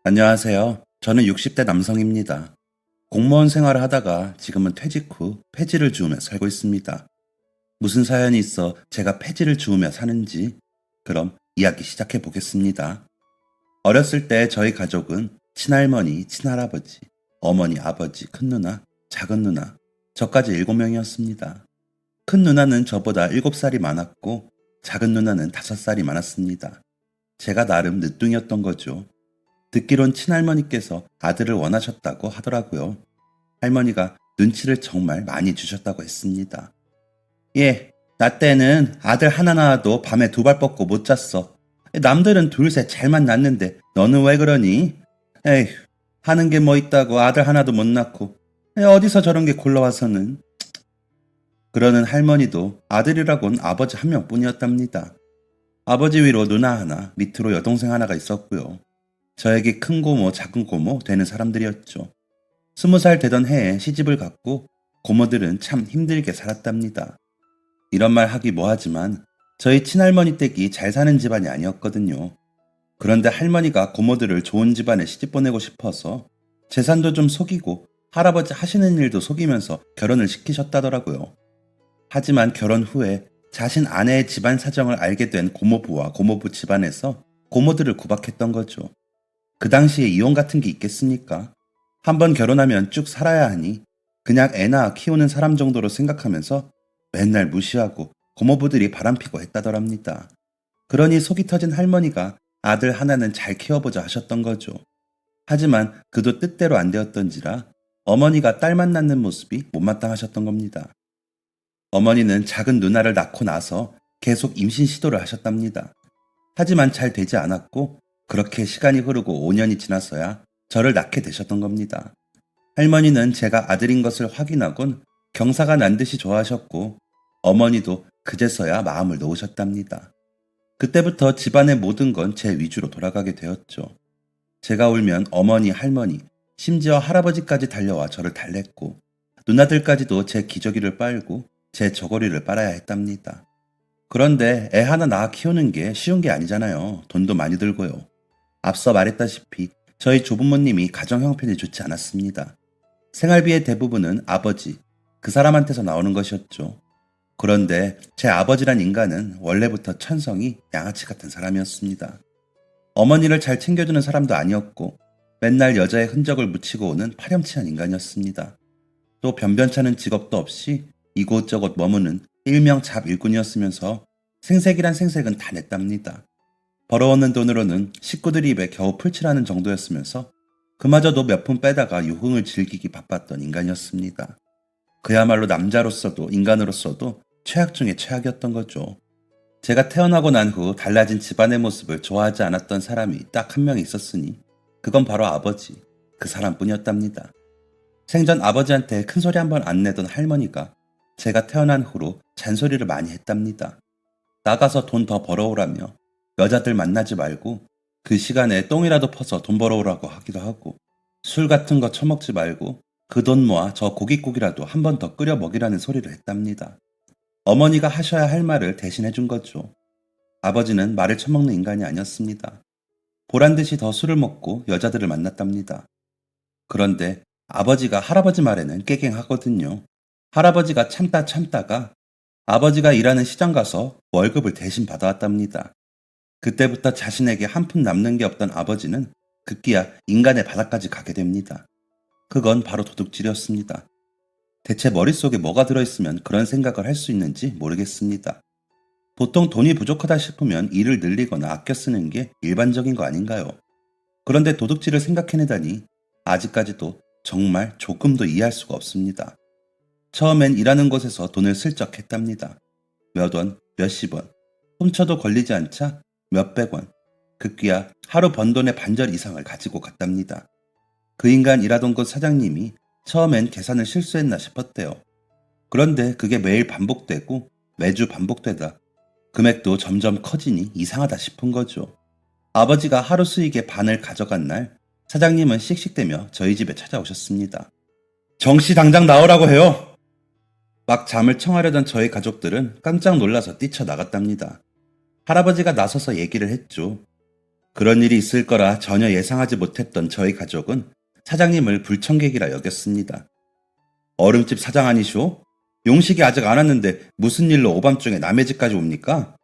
안녕하세요. 저는 60대 남성입니다. 공무원 생활을 하다가 지금은 퇴직 후 폐지를 주우며 살고 있습니다. 무슨 사연이 있어 제가 폐지를 주우며 사는지 그럼 이야기 시작해 보겠습니다. 어렸을 때 저희 가족은 친할머니, 친할아버지, 어머니, 아버지, 큰 누나, 작은 누나, 저까지 7명이었습니다. 큰 누나는 저보다 7살이 많았고 작은 누나는 5살이 많았습니다. 제가 나름 늦둥이였던 거죠. 듣기론 친할머니께서 아들을 원하셨다고 하더라고요. 할머니가 눈치를 정말 많이 주셨다고 했습니다. 예, 나 때는 아들 하나 낳아도 밤에 2발 뻗고 못 잤어. 남들은 둘셋 잘만 낳는데 너는 왜 그러니? 에휴, 하는 게 뭐 있다고 아들 하나도 못 낳고. 어디서 저런 게 굴러와서는. 그러는 할머니도 아들이라곤 아버지 한 명뿐이었답니다. 아버지 위로 누나 하나, 밑으로 여동생 하나가 있었고요. 저에게 큰 고모, 작은 고모 되는 사람들이었죠. 20살 되던 해에 시집을 갔고 고모들은 참 힘들게 살았답니다. 이런 말 하기 뭐하지만 저희 친할머니 댁이 잘 사는 집안이 아니었거든요. 그런데 할머니가 고모들을 좋은 집안에 시집 보내고 싶어서 재산도 좀 속이고 할아버지 하시는 일도 속이면서 결혼을 시키셨다더라고요. 하지만 결혼 후에 자신 아내의 집안 사정을 알게 된 고모부와 고모부 집안에서 고모들을 구박했던 거죠. 그 당시에 이혼 같은 게 있겠습니까? 한번 결혼하면 쭉 살아야 하니 그냥 애 낳아 키우는 사람 정도로 생각하면서 맨날 무시하고 고모부들이 바람피고 했다더랍니다. 그러니 속이 터진 할머니가 아들 하나는 잘 키워보자 하셨던 거죠. 하지만 그도 뜻대로 안 되었던지라 어머니가 딸만 낳는 모습이 못마땅하셨던 겁니다. 어머니는 작은 누나를 낳고 나서 계속 임신 시도를 하셨답니다. 하지만 잘 되지 않았고 그렇게 시간이 흐르고 5년이 지나서야 저를 낳게 되셨던 겁니다. 할머니는 제가 아들인 것을 확인하곤 경사가 난 듯이 좋아하셨고 어머니도 그제서야 마음을 놓으셨답니다. 그때부터 집안의 모든 건 제 위주로 돌아가게 되었죠. 제가 울면 어머니, 할머니, 심지어 할아버지까지 달려와 저를 달랬고 누나들까지도 제 기저귀를 빨고 제 저고리를 빨아야 했답니다. 그런데 애 하나 낳아 키우는 게 쉬운 게 아니잖아요. 돈도 많이 들고요. 앞서 말했다시피 저희 조부모님이 가정 형편이 좋지 않았습니다. 생활비의 대부분은 아버지, 그 사람한테서 나오는 것이었죠. 그런데 제 아버지란 인간은 원래부터 천성이 양아치 같은 사람이었습니다. 어머니를 잘 챙겨주는 사람도 아니었고 맨날 여자의 흔적을 묻히고 오는 파렴치한 인간이었습니다. 또 변변찮은 직업도 없이 이곳저곳 머무는 일명 잡일꾼이었으면서 생색이란 생색은 다 냈답니다. 벌어오는 돈으로는 식구들 입에 겨우 풀칠하는 정도였으면서 그마저도 몇 푼 빼다가 유흥을 즐기기 바빴던 인간이었습니다. 그야말로 남자로서도 인간으로서도 최악 중에 최악이었던 거죠. 제가 태어나고 난 후 달라진 집안의 모습을 좋아하지 않았던 사람이 딱 한 명 있었으니 그건 바로 아버지, 그 사람뿐이었답니다. 생전 아버지한테 큰소리 한 번 안 내던 할머니가 제가 태어난 후로 잔소리를 많이 했답니다. 나가서 돈 더 벌어오라며 여자들 만나지 말고 그 시간에 똥이라도 퍼서 돈 벌어오라고 하기도 하고 술 같은 거 처먹지 말고 그 돈 모아 저 고깃국이라도 한 번 더 끓여 먹이라는 소리를 했답니다. 어머니가 하셔야 할 말을 대신해 준 거죠. 아버지는 말을 처먹는 인간이 아니었습니다. 보란듯이 더 술을 먹고 여자들을 만났답니다. 그런데 아버지가 할아버지 말에는 깨갱하거든요. 할아버지가 참다가 아버지가 일하는 시장 가서 월급을 대신 받아왔답니다. 그때부터 자신에게 한 푼 남는 게 없던 아버지는 급기야 인간의 바닥까지 가게 됩니다. 그건 바로 도둑질이었습니다. 대체 머릿속에 뭐가 들어있으면 그런 생각을 할 수 있는지 모르겠습니다. 보통 돈이 부족하다 싶으면 일을 늘리거나 아껴 쓰는 게 일반적인 거 아닌가요? 그런데 도둑질을 생각해내다니 아직까지도 정말 조금도 이해할 수가 없습니다. 처음엔 일하는 곳에서 돈을 슬쩍 했답니다. 몇 원, 몇십 원, 훔쳐도 걸리지 않자 몇백 원, 급기야 하루 번 돈의 반절 이상을 가지고 갔답니다. 그 인간 일하던 곳 사장님이 처음엔 계산을 실수했나 싶었대요. 그런데 그게 매일 반복되고 매주 반복되다 금액도 점점 커지니 이상하다 싶은 거죠. 아버지가 하루 수익의 반을 가져간 날 사장님은 씩씩대며 저희 집에 찾아오셨습니다. 정씨 당장 나오라고 해요! 막 잠을 청하려던 저희 가족들은 깜짝 놀라서 뛰쳐나갔답니다. 할아버지가 나서서 얘기를 했죠. 그런 일이 있을 거라 전혀 예상하지 못했던 저희 가족은 사장님을 불청객이라 여겼습니다. 얼음집 사장 아니쇼? 용식이 아직 안 왔는데 무슨 일로 오밤중에 남의 집까지 옵니까?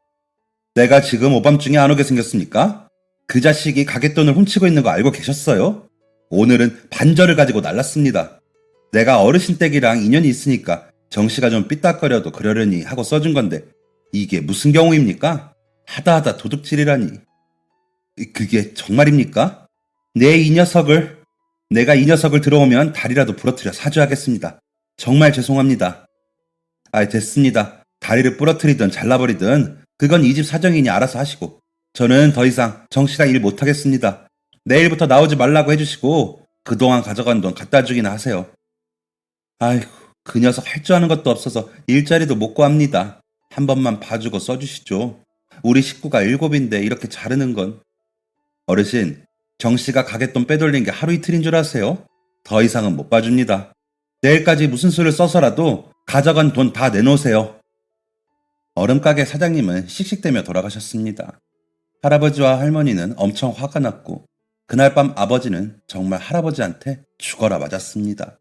내가 지금 오밤중에 안 오게 생겼습니까? 그 자식이 가게돈을 훔치고 있는 거 알고 계셨어요? 오늘은 반절을 가지고 날랐습니다. 내가 어르신 댁이랑 인연이 있으니까 정씨가 좀 삐딱거려도 그러려니 하고 써준 건데 이게 무슨 경우입니까? 하다 도둑질이라니. 그게 정말입니까? 내가 이 녀석을 들어오면 다리라도 부러뜨려 사죄하겠습니다. 정말 죄송합니다. 됐습니다. 다리를 부러뜨리든 잘라버리든 그건 이 집 사정이니 알아서 하시고 저는 더 이상 정씨랑 일 못하겠습니다. 내일부터 나오지 말라고 해주시고 그동안 가져간 돈 갖다 주기나 하세요. 아이고, 그 녀석 할 줄 아는 것도 없어서 일자리도 못 구합니다. 한 번만 봐주고 써주시죠. 우리 식구가 7인데 이렇게 자르는 건. 어르신, 정씨가 가게돈 빼돌린 게 하루 이틀인 줄 아세요? 더 이상은 못 봐줍니다. 내일까지 무슨 수를 써서라도 가져간 돈 다 내놓으세요. 얼음가게 사장님은 씩씩대며 돌아가셨습니다. 할아버지와 할머니는 엄청 화가 났고 그날 밤 아버지는 정말 할아버지한테 죽어라 맞았습니다.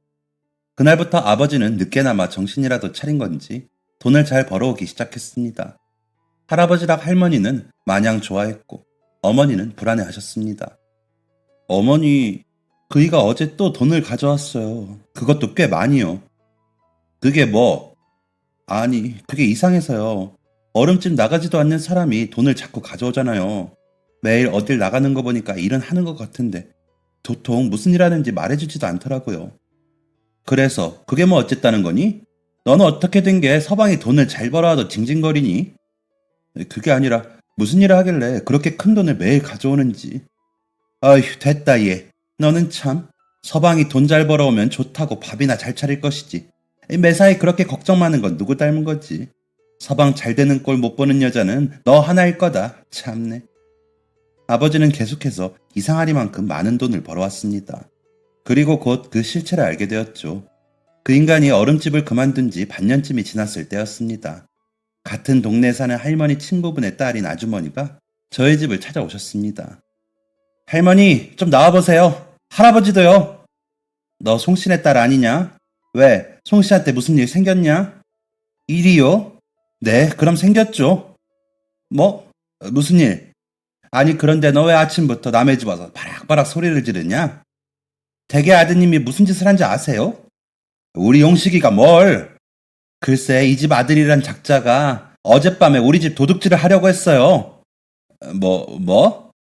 그날부터 아버지는 늦게나마 정신이라도 차린 건지 돈을 잘 벌어오기 시작했습니다. 할아버지랑 할머니는 마냥 좋아했고 어머니는 불안해하셨습니다. 어머니, 그이가 어제 또 돈을 가져왔어요. 그것도 꽤 많이요. 그게 뭐? 아니, 그게 이상해서요. 얼음집 나가지도 않는 사람이 돈을 자꾸 가져오잖아요. 매일 어딜 나가는 거 보니까 일은 하는 것 같은데 도통 무슨 일 하는지 말해주지도 않더라고요. 그래서 그게 뭐 어쨌다는 거니? 너는 어떻게 된 게 서방이 돈을 잘 벌어와도 징징거리니? 그게 아니라 무슨 일을 하길래 그렇게 큰 돈을 매일 가져오는지. 아휴, 됐다 얘. 너는 참 서방이 돈 잘 벌어오면 좋다고 밥이나 잘 차릴 것이지. 매사에 그렇게 걱정 많은 건 누구 닮은 거지. 서방 잘 되는 꼴 못 보는 여자는 너 하나일 거다. 참네. 아버지는 계속해서 이상하리만큼 많은 돈을 벌어왔습니다. 그리고 곧 그 실체를 알게 되었죠. 그 인간이 얼음집을 그만둔 지 반년쯤이 지났을 때였습니다. 같은 동네에 사는 할머니 친구분의 딸인 아주머니가 저희 집을 찾아오셨습니다. 할머니, 좀 나와보세요. 할아버지도요. 너 송씨네 딸 아니냐? 왜? 송씨한테 무슨 일 생겼냐? 일이요? 네, 그럼 생겼죠. 뭐? 무슨 일? 아니, 그런데 너 왜 아침부터 남의 집 와서 바락바락 소리를 지르냐? 댁의 아드님이 무슨 짓을 한지 아세요? 우리 용식이가 뭘? 글쎄, 이 집 아들이란 작자가 어젯밤에 우리 집 도둑질을 하려고 했어요. 뭐?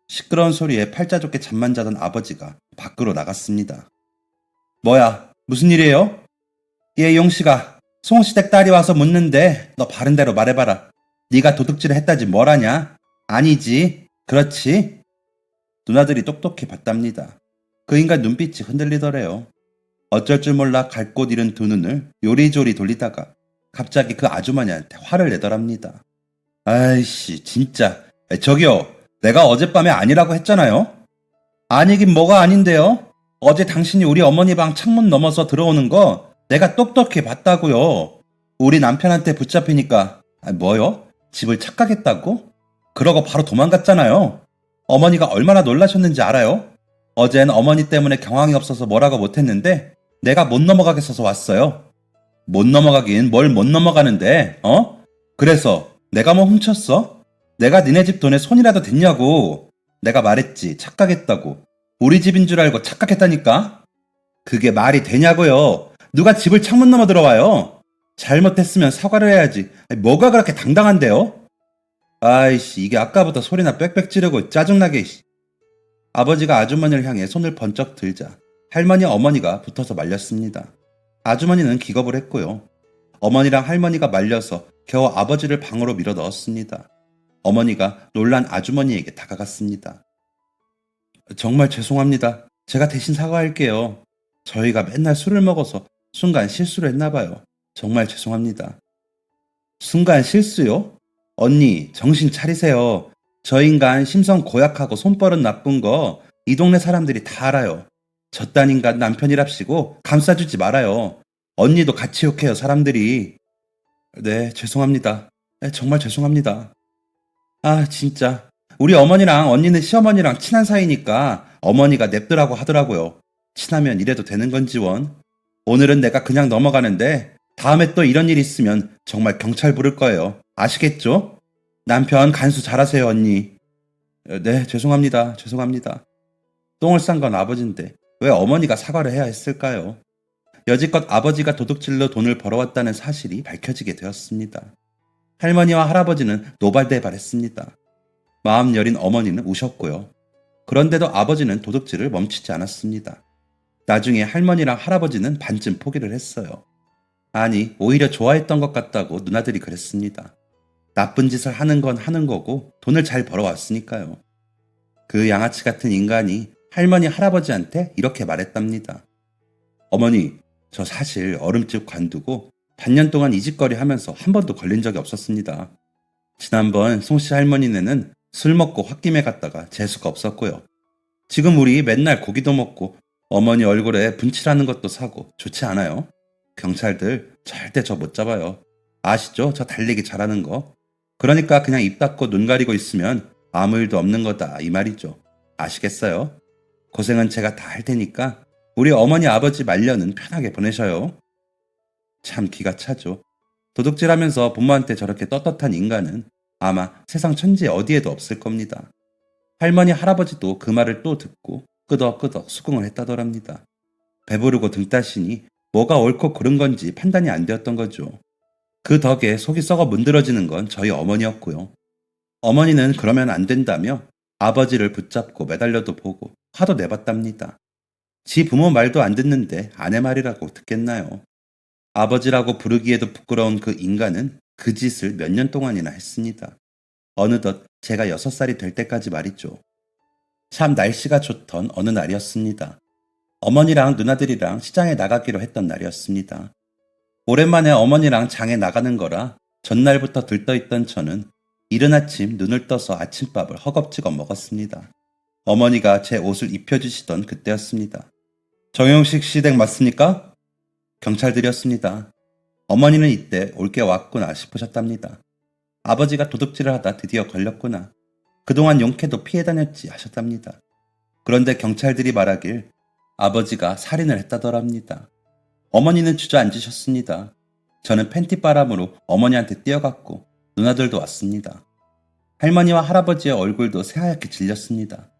시끄러운 소리에 팔자 좋게 잠만 자던 아버지가 밖으로 나갔습니다. 뭐야, 무슨 일이에요? 얘 용씨가 송씨댁 딸이 와서 묻는데 너 바른 대로 말해봐라. 네가 도둑질을 했다지 뭘 하냐? 아니지. 그렇지. 누나들이 똑똑히 봤답니다. 그 인간 눈빛이 흔들리더래요. 어쩔 줄 몰라 갈 곳 잃은 두 눈을 요리조리 돌리다가 갑자기 그 아주머니한테 화를 내더랍니다. 아이씨, 진짜. 저기요, 내가 어젯밤에 아니라고 했잖아요? 아니긴 뭐가 아닌데요? 어제 당신이 우리 어머니 방 창문 넘어서 들어오는 거 내가 똑똑히 봤다고요. 우리 남편한테 붙잡히니까 뭐요? 집을 착각했다고? 그러고 바로 도망갔잖아요. 어머니가 얼마나 놀라셨는지 알아요? 어젠 어머니 때문에 경황이 없어서 뭐라고 못했는데 내가 못 넘어가겠어서 왔어요. 못 넘어가긴 뭘 못 넘어가는데, 그래서 내가 뭐 훔쳤어? 내가 니네 집 돈에 손이라도 댔냐고. 내가 말했지, 착각했다고. 우리 집인 줄 알고 착각했다니까? 그게 말이 되냐고요. 누가 집을 창문 넘어 들어와요? 잘못했으면 사과를 해야지. 뭐가 그렇게 당당한데요? 아이씨, 이게 아까부터 소리나 빽빽 지르고 짜증나게. 아버지가 아주머니를 향해 손을 번쩍 들자 할머니 어머니가 붙어서 말렸습니다. 아주머니는 기겁을 했고요. 어머니랑 할머니가 말려서 겨우 아버지를 방으로 밀어 넣었습니다. 어머니가 놀란 아주머니에게 다가갔습니다. 정말 죄송합니다. 제가 대신 사과할게요. 저희가 맨날 술을 먹어서 순간 실수를 했나봐요. 정말 죄송합니다. 순간 실수요? 언니, 정신 차리세요. 저 인간 심성 고약하고 손버릇 나쁜 거 이 동네 사람들이 다 알아요. 저딴 인간 남편이랍시고 감싸주지 말아요. 언니도 같이 욕해요, 사람들이. 네, 죄송합니다. 정말 죄송합니다. 아, 진짜. 우리 어머니랑 언니는 시어머니랑 친한 사이니까 어머니가 냅두라고 하더라고요. 친하면 이래도 되는 건지 원. 오늘은 내가 그냥 넘어가는데 다음에 또 이런 일 있으면 정말 경찰 부를 거예요. 아시겠죠? 남편 간수 잘하세요, 언니. 네, 죄송합니다. 죄송합니다. 똥을 싼 건 아버지인데 왜 어머니가 사과를 해야 했을까요? 여지껏 아버지가 도둑질로 돈을 벌어왔다는 사실이 밝혀지게 되었습니다. 할머니와 할아버지는 노발대발했습니다. 마음 여린 어머니는 우셨고요. 그런데도 아버지는 도둑질을 멈추지 않았습니다. 나중에 할머니랑 할아버지는 반쯤 포기를 했어요. 아니, 오히려 좋아했던 것 같다고 누나들이 그랬습니다. 나쁜 짓을 하는 건 하는 거고 돈을 잘 벌어왔으니까요. 그 양아치 같은 인간이 할머니, 할아버지한테 이렇게 말했답니다. 어머니, 저 사실 얼음집 관두고 반년 동안 이 짓거리 하면서 한 번도 걸린 적이 없었습니다. 지난번 송씨 할머니네는 술 먹고 홧김에 갔다가 재수가 없었고요. 지금 우리 맨날 고기도 먹고 어머니 얼굴에 분칠하는 것도 사고 좋지 않아요? 경찰들 절대 저 못 잡아요. 아시죠? 저 달리기 잘하는 거. 그러니까 그냥 입 닫고 눈 가리고 있으면 아무 일도 없는 거다 이 말이죠. 아시겠어요? 고생은 제가 다 할 테니까 우리 어머니 아버지 말년은 편하게 보내셔요. 참 기가 차죠. 도둑질하면서 부모한테 저렇게 떳떳한 인간은 아마 세상 천지 어디에도 없을 겁니다. 할머니 할아버지도 그 말을 또 듣고 끄덕끄덕 수긍을 했다더랍니다. 배부르고 등 따시니 뭐가 옳고 그른 건지 판단이 안 되었던 거죠. 그 덕에 속이 썩어 문드러지는 건 저희 어머니였고요. 어머니는 그러면 안 된다며 아버지를 붙잡고 매달려도 보고 화도 내봤답니다. 지 부모 말도 안 듣는데 아내 말이라고 듣겠나요? 아버지라고 부르기에도 부끄러운 그 인간은 그 짓을 몇 년 동안이나 했습니다. 어느덧 제가 6살이 될 때까지 말이죠. 참 날씨가 좋던 어느 날이었습니다. 어머니랑 누나들이랑 시장에 나가기로 했던 날이었습니다. 오랜만에 어머니랑 장에 나가는 거라 전날부터 들떠있던 저는 이른 아침 눈을 떠서 아침밥을 허겁지겁 먹었습니다. 어머니가 제 옷을 입혀주시던 그때였습니다. 정용식 씨 댁 맞습니까? 경찰들이었습니다. 어머니는 이때 올 게 왔구나 싶으셨답니다. 아버지가 도둑질을 하다 드디어 걸렸구나. 그동안 용케도 피해 다녔지 하셨답니다. 그런데 경찰들이 말하길 아버지가 살인을 했다더랍니다. 어머니는 주저앉으셨습니다. 저는 팬티바람으로 어머니한테 뛰어갔고 누나들도 왔습니다. 할머니와 할아버지의 얼굴도 새하얗게 질렸습니다.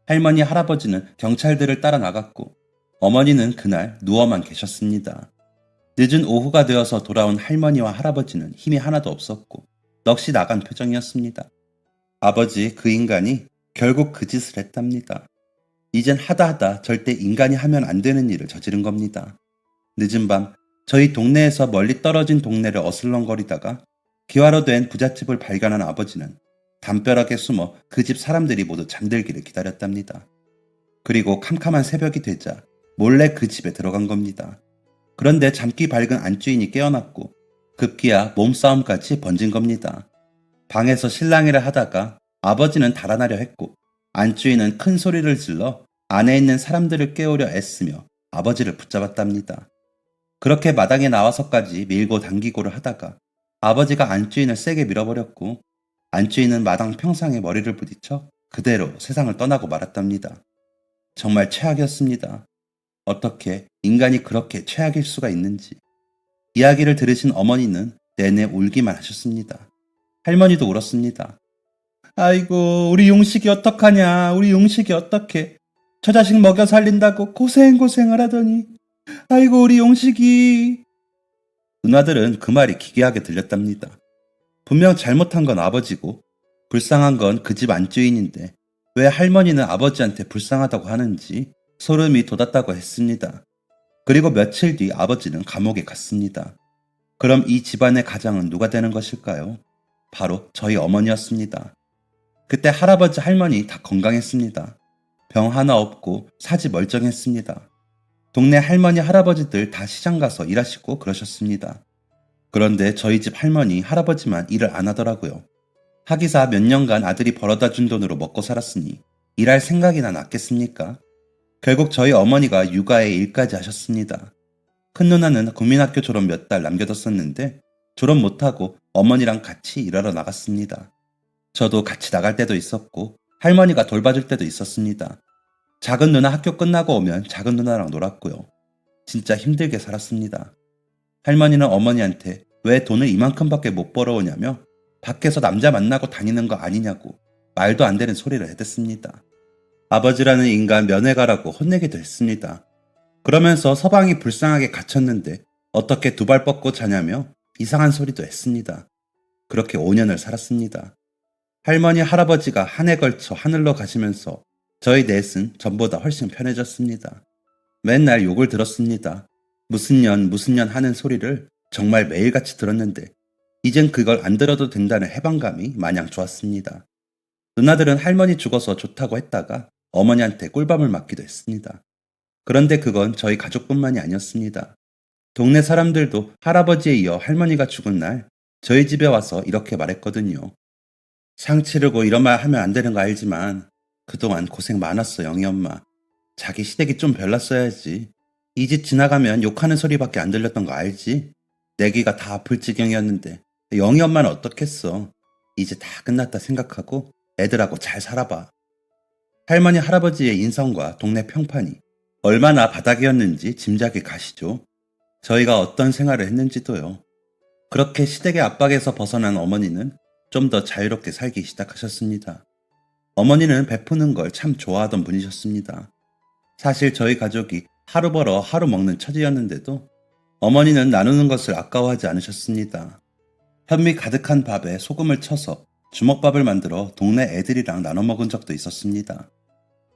할머니, 할아버지는 경찰들을 따라 나갔고 어머니는 그날 누워만 계셨습니다. 늦은 오후가 되어서 돌아온 할머니와 할아버지는 힘이 하나도 없었고 넋이 나간 표정이었습니다. 아버지 그 인간이 결국 그 짓을 했답니다. 이젠 하다 절대 인간이 하면 안 되는 일을 저지른 겁니다. 늦은 밤 저희 동네에서 멀리 떨어진 동네를 어슬렁거리다가 기와로 된 부잣집을 발견한 아버지는 담벼락에 숨어 그 집 사람들이 모두 잠들기를 기다렸답니다. 그리고 캄캄한 새벽이 되자 몰래 그 집에 들어간 겁니다. 그런데 잠기 밝은 안주인이 깨어났고 급기야 몸싸움까지 번진 겁니다. 방에서 실랑이를 하다가 아버지는 달아나려 했고 안주인은 큰 소리를 질러 안에 있는 사람들을 깨우려 애쓰며 아버지를 붙잡았답니다. 그렇게 마당에 나와서까지 밀고 당기고를 하다가 아버지가 안주인을 세게 밀어버렸고 안주인은 마당 평상에 머리를 부딪혀 그대로 세상을 떠나고 말았답니다. 정말 최악이었습니다. 어떻게 인간이 그렇게 최악일 수가 있는지. 이야기를 들으신 어머니는 내내 울기만 하셨습니다. 할머니도 울었습니다. 아이고 우리 용식이 어떡하냐. 우리 용식이 어떡해. 저 자식 먹여 살린다고 고생을 하더니 아이고 우리 용식이. 누나들은 그 말이 기괴하게 들렸답니다. 분명 잘못한 건 아버지고 불쌍한 건 그 집 안주인인데 왜 할머니는 아버지한테 불쌍하다고 하는지 소름이 돋았다고 했습니다. 그리고 며칠 뒤 아버지는 감옥에 갔습니다. 그럼 이 집안의 가장은 누가 되는 것일까요? 바로 저희 어머니였습니다. 그때 할아버지 할머니 다 건강했습니다. 병 하나 없고 사지 멀쩡했습니다. 동네 할머니 할아버지들 다 시장 가서 일하시고 그러셨습니다. 그런데 저희 집 할머니 할아버지만 일을 안 하더라고요. 하기사 몇 년간 아들이 벌어다 준 돈으로 먹고 살았으니 일할 생각이나 났겠습니까? 결국 저희 어머니가 육아에 일까지 하셨습니다. 큰 누나는 국민학교 졸업 몇 달 남겨뒀었는데 졸업 못하고 어머니랑 같이 일하러 나갔습니다. 저도 같이 나갈 때도 있었고 할머니가 돌봐줄 때도 있었습니다. 작은 누나 학교 끝나고 오면 작은 누나랑 놀았고요. 진짜 힘들게 살았습니다. 할머니는 어머니한테 왜 돈을 이만큼밖에 못 벌어오냐며 밖에서 남자 만나고 다니는 거 아니냐고 말도 안 되는 소리를 해댔습니다. 아버지라는 인간 면회가라고 혼내기도 했습니다. 그러면서 서방이 불쌍하게 갇혔는데 어떻게 두 발 뻗고 자냐며 이상한 소리도 했습니다. 그렇게 5년을 살았습니다. 할머니, 할아버지가 한 해 걸쳐 하늘로 가시면서 저희 넷은 전보다 훨씬 편해졌습니다. 맨날 욕을 들었습니다. 무슨 년 하는 소리를 정말 매일같이 들었는데 이젠 그걸 안 들어도 된다는 해방감이 마냥 좋았습니다. 누나들은 할머니 죽어서 좋다고 했다가 어머니한테 꿀밤을 맞기도 했습니다. 그런데 그건 저희 가족뿐만이 아니었습니다. 동네 사람들도 할아버지에 이어 할머니가 죽은 날 저희 집에 와서 이렇게 말했거든요. 상 치르고 이런 말 하면 안 되는 거 알지만 그동안 고생 많았어, 영희 엄마. 자기 시댁이 좀 별났어야지. 이 집 지나가면 욕하는 소리밖에 안 들렸던 거 알지? 내 귀가 다 아플 지경이었는데 영희 엄마는 어떻겠어. 이제 다 끝났다 생각하고 애들하고 잘 살아봐. 할머니, 할아버지의 인성과 동네 평판이 얼마나 바닥이었는지 짐작이 가시죠. 저희가 어떤 생활을 했는지도요. 그렇게 시댁의 압박에서 벗어난 어머니는 좀 더 자유롭게 살기 시작하셨습니다. 어머니는 베푸는 걸 참 좋아하던 분이셨습니다. 사실 저희 가족이 하루 벌어 하루 먹는 처지였는데도 어머니는 나누는 것을 아까워하지 않으셨습니다. 현미 가득한 밥에 소금을 쳐서 주먹밥을 만들어 동네 애들이랑 나눠 먹은 적도 있었습니다.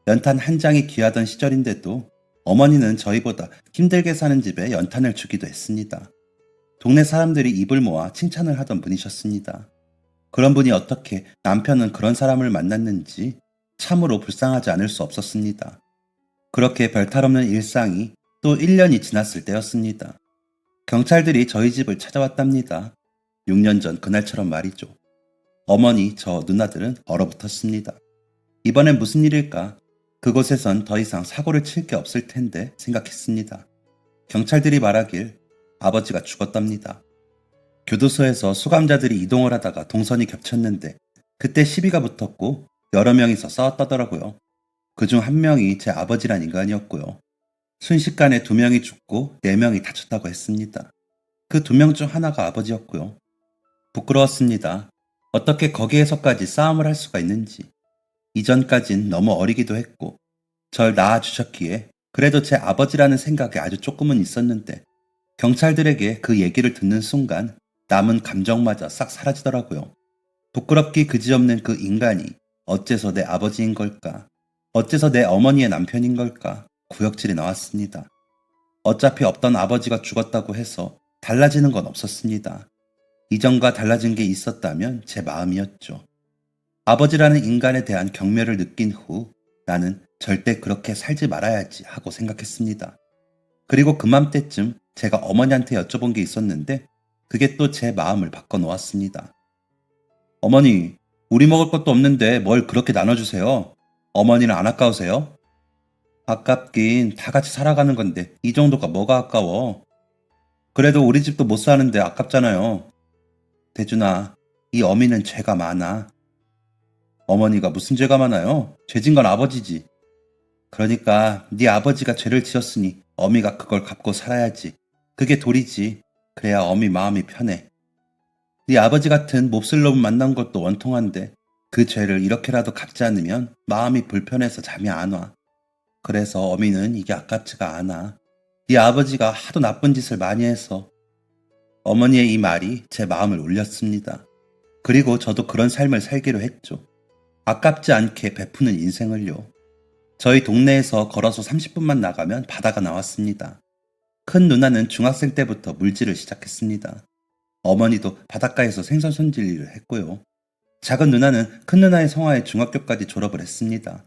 연탄 한 장이 귀하던 시절인데도 어머니는 저희보다 힘들게 사는 집에 연탄을 주기도 했습니다. 동네 사람들이 입을 모아 칭찬을 하던 분이셨습니다. 그런 분이 어떻게 남편은 그런 사람을 만났는지 참으로 불쌍하지 않을 수 없었습니다. 그렇게 별탈없는 일상이 또 1년이 지났을 때였습니다. 경찰들이 저희 집을 찾아왔답니다. 6년 전 그날처럼 말이죠. 어머니, 저 누나들은 얼어붙었습니다. 이번엔 무슨 일일까? 그곳에선 더 이상 사고를 칠 게 없을 텐데 생각했습니다. 경찰들이 말하길 아버지가 죽었답니다. 교도소에서 수감자들이 이동을 하다가 동선이 겹쳤는데 그때 시비가 붙었고 여러 명이서 싸웠다더라고요. 그중 한 명이 제 아버지란 인간이었고요. 순식간에 2명이 죽고 4명이 다쳤다고 했습니다. 그 2명 중 하나가 아버지였고요. 부끄러웠습니다. 어떻게 거기에서까지 싸움을 할 수가 있는지. 이전까진 너무 어리기도 했고 절 낳아주셨기에 그래도 제 아버지라는 생각이 아주 조금은 있었는데 경찰들에게 그 얘기를 듣는 순간 남은 감정마저 싹 사라지더라고요. 부끄럽기 그지없는 그 인간이 어째서 내 아버지인 걸까? 어째서 내 어머니의 남편인 걸까? 구역질이 나왔습니다. 어차피 없던 아버지가 죽었다고 해서 달라지는 건 없었습니다. 이전과 달라진 게 있었다면 제 마음이었죠. 아버지라는 인간에 대한 경멸을 느낀 후 나는 절대 그렇게 살지 말아야지 하고 생각했습니다. 그리고 그맘때쯤 제가 어머니한테 여쭤본 게 있었는데 그게 또 제 마음을 바꿔놓았습니다. 어머니, 우리 먹을 것도 없는데 뭘 그렇게 나눠주세요? 어머니는 안 아까우세요? 아깝긴 다 같이 살아가는 건데 이 정도가 뭐가 아까워? 그래도 우리 집도 못 사는데 아깝잖아요. 대준아, 이 어미는 죄가 많아. 어머니가 무슨 죄가 많아요? 죄진 건 아버지지. 그러니까 네 아버지가 죄를 지었으니 어미가 그걸 갚고 살아야지. 그게 도리지. 그래야 어미 마음이 편해. 네 아버지 같은 몹쓸 놈 만난 것도 원통한데 그 죄를 이렇게라도 갚지 않으면 마음이 불편해서 잠이 안 와. 그래서 어미는 이게 아깝지가 않아. 네 아버지가 하도 나쁜 짓을 많이 해서. 어머니의 이 말이 제 마음을 울렸습니다. 그리고 저도 그런 삶을 살기로 했죠. 아깝지 않게 베푸는 인생을요. 저희 동네에서 걸어서 30분만 나가면 바다가 나왔습니다. 큰 누나는 중학생 때부터 물질을 시작했습니다. 어머니도 바닷가에서 생선 손질을 했고요. 작은 누나는 큰 누나의 성화에 중학교까지 졸업을 했습니다.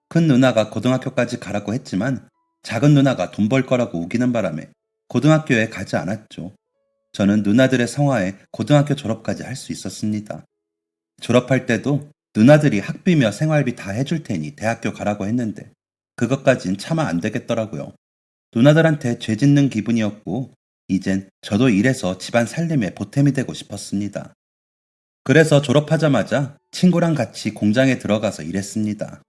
큰 누나가 고등학교까지 가라고 했지만 작은 누나가 돈 벌 거라고 우기는 바람에 고등학교에 가지 않았죠. 저는 누나들의 성화에 고등학교 졸업까지 할 수 있었습니다. 졸업할 때도 누나들이 학비며 생활비 다 해줄 테니 대학교 가라고 했는데 그것까진 차마 안 되겠더라고요. 누나들한테 죄 짓는 기분이었고 이젠 저도 일해서 집안 살림에 보탬이 되고 싶었습니다. 그래서 졸업하자마자 친구랑 같이 공장에 들어가서 일했습니다.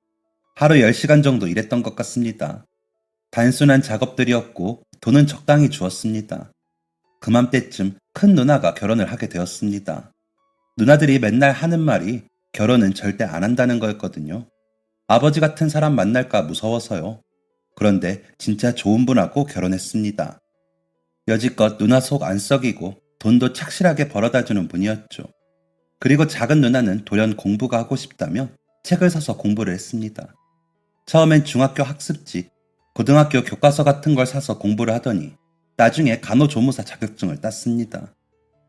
하루 10시간 정도 일했던 것 같습니다. 단순한 작업들이었고 돈은 적당히 주었습니다. 그맘때쯤 큰 누나가 결혼을 하게 되었습니다. 누나들이 맨날 하는 말이 결혼은 절대 안 한다는 거였거든요. 아버지 같은 사람 만날까 무서워서요. 그런데 진짜 좋은 분하고 결혼했습니다. 여지껏 누나 속 안 썩이고 돈도 착실하게 벌어다 주는 분이었죠. 그리고 작은 누나는 돌연 공부가 하고 싶다며 책을 사서 공부를 했습니다. 처음엔 중학교 학습지, 고등학교 교과서 같은 걸 사서 공부를 하더니 나중에 간호조무사 자격증을 땄습니다.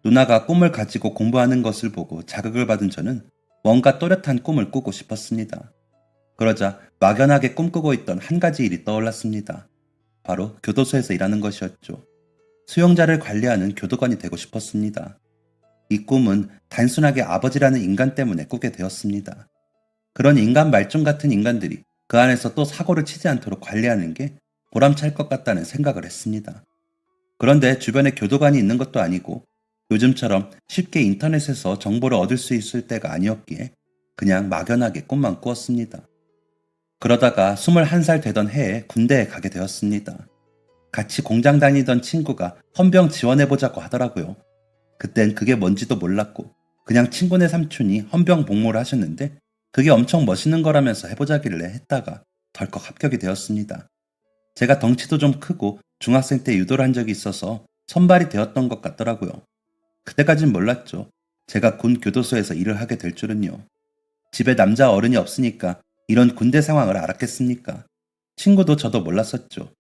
누나가 꿈을 가지고 공부하는 것을 보고 자극을 받은 저는 뭔가 또렷한 꿈을 꾸고 싶었습니다. 그러자 막연하게 꿈꾸고 있던 한 가지 일이 떠올랐습니다. 바로 교도소에서 일하는 것이었죠. 수용자를 관리하는 교도관이 되고 싶었습니다. 이 꿈은 단순하게 아버지라는 인간 때문에 꾸게 되었습니다. 그런 인간 말종 같은 인간들이 그 안에서 또 사고를 치지 않도록 관리하는 게 보람찰 것 같다는 생각을 했습니다. 그런데 주변에 교도관이 있는 것도 아니고 요즘처럼 쉽게 인터넷에서 정보를 얻을 수 있을 때가 아니었기에 그냥 막연하게 꿈만 꾸었습니다. 그러다가 21살 되던 해에 군대에 가게 되었습니다. 같이 공장 다니던 친구가 헌병 지원해보자고 하더라고요. 그땐 그게 뭔지도 몰랐고 그냥 친구네 삼촌이 헌병 복무를 하셨는데 그게 엄청 멋있는 거라면서 해보자길래 했다가 덜컥 합격이 되었습니다. 제가 덩치도 좀 크고 중학생 때 유도를 한 적이 있어서 선발이 되었던 것 같더라고요. 그때까진 몰랐죠. 제가 군 교도소에서 일을 하게 될 줄은요. 집에 남자 어른이 없으니까 이런 군대 상황을 알았겠습니까? 친구도 저도 몰랐었죠.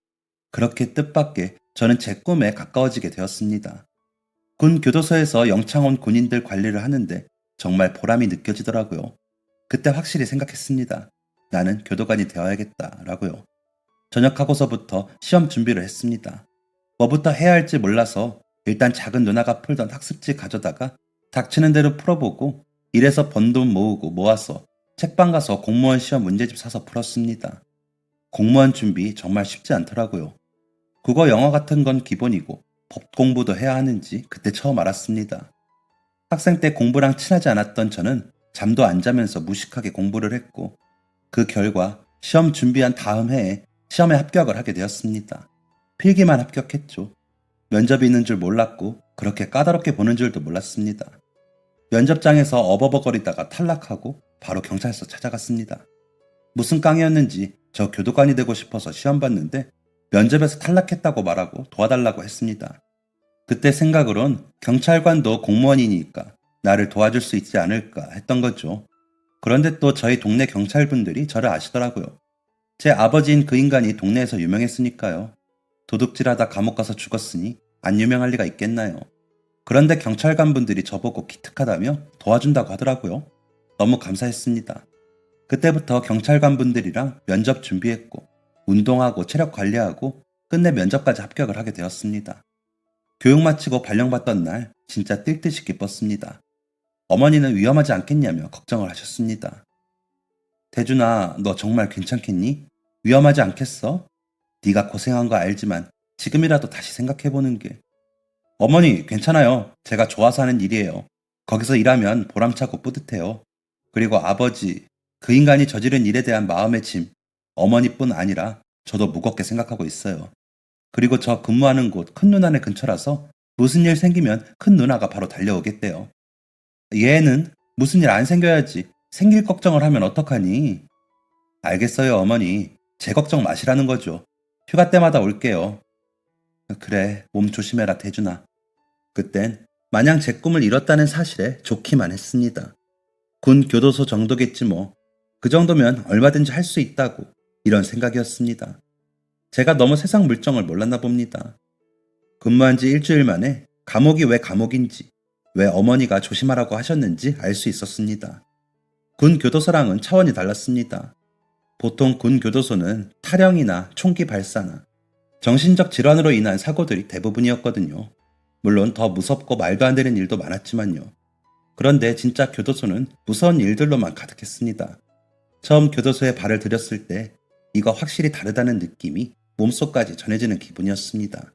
그렇게 뜻밖의 저는 제 꿈에 가까워지게 되었습니다. 군 교도소에서 영창 온 군인들 관리를 하는데 정말 보람이 느껴지더라고요. 그때 확실히 생각했습니다. 나는 교도관이 되어야겠다라고요. 전역하고서부터 시험 준비를 했습니다. 뭐부터 해야 할지 몰라서 일단 작은 누나가 풀던 학습지 가져다가 닥치는 대로 풀어보고 일해서 번 돈 모으고 모아서 책방 가서 공무원 시험 문제집 사서 풀었습니다. 공무원 준비 정말 쉽지 않더라고요. 국어 영어 같은 건 기본이고 법 공부도 해야 하는지 그때 처음 알았습니다. 학생 때 공부랑 친하지 않았던 저는 잠도 안 자면서 무식하게 공부를 했고 그 결과 시험 준비한 다음 해에 시험에 합격을 하게 되었습니다. 필기만 합격했죠. 면접이 있는 줄 몰랐고 그렇게 까다롭게 보는 줄도 몰랐습니다. 면접장에서 어버버거리다가 탈락하고 바로 경찰서 찾아갔습니다. 무슨 깡이었는지 저 교도관이 되고 싶어서 시험 봤는데 면접에서 탈락했다고 말하고 도와달라고 했습니다. 그때 생각으론 경찰관도 공무원이니까 나를 도와줄 수 있지 않을까 했던 거죠. 그런데 또 저희 동네 경찰분들이 저를 아시더라고요. 제 아버지인 그 인간이 동네에서 유명했으니까요. 도둑질하다 감옥 가서 죽었으니 안 유명할 리가 있겠나요. 그런데 경찰관분들이 저보고 기특하다며 도와준다고 하더라고요. 너무 감사했습니다. 그때부터 경찰관분들이랑 면접 준비했고 운동하고 체력 관리하고 끝내 면접까지 합격을 하게 되었습니다. 교육 마치고 발령받던 날 진짜 뛸 듯이 기뻤습니다. 어머니는 위험하지 않겠냐며 걱정을 하셨습니다. 대준아, 너 정말 괜찮겠니? 위험하지 않겠어? 네가 고생한 거 알지만 지금이라도 다시 생각해보는 게. 어머니, 괜찮아요. 제가 좋아서 하는 일이에요. 거기서 일하면 보람차고 뿌듯해요. 그리고 아버지, 그 인간이 저지른 일에 대한 마음의 짐, 어머니뿐 아니라 저도 무겁게 생각하고 있어요. 그리고 저 근무하는 곳 큰 누나네 근처라서 무슨 일 생기면 큰 누나가 바로 달려오겠대요. 얘는 무슨 일 안 생겨야지 생길 걱정을 하면 어떡하니? 알겠어요, 어머니. 제 걱정 마시라는 거죠. 휴가 때마다 올게요. 그래, 몸 조심해라, 대준아. 그땐 마냥 제 꿈을 이뤘다는 사실에 좋기만 했습니다. 군 교도소 정도겠지 뭐. 그 정도면 얼마든지 할 수 있다고 이런 생각이었습니다. 제가 너무 세상 물정을 몰랐나 봅니다. 근무한 지 일주일 만에 감옥이 왜 감옥인지, 왜 어머니가 조심하라고 하셨는지 알 수 있었습니다. 군 교도소랑은 차원이 달랐습니다. 보통 군 교도소는 탈영이나 총기 발사나 정신적 질환으로 인한 사고들이 대부분이었거든요. 물론 더 무섭고 말도 안 되는 일도 많았지만요. 그런데 진짜 교도소는 무서운 일들로만 가득했습니다. 처음 교도소에 발을 들였을 때 이거 확실히 다르다는 느낌이 몸속까지 전해지는 기분이었습니다.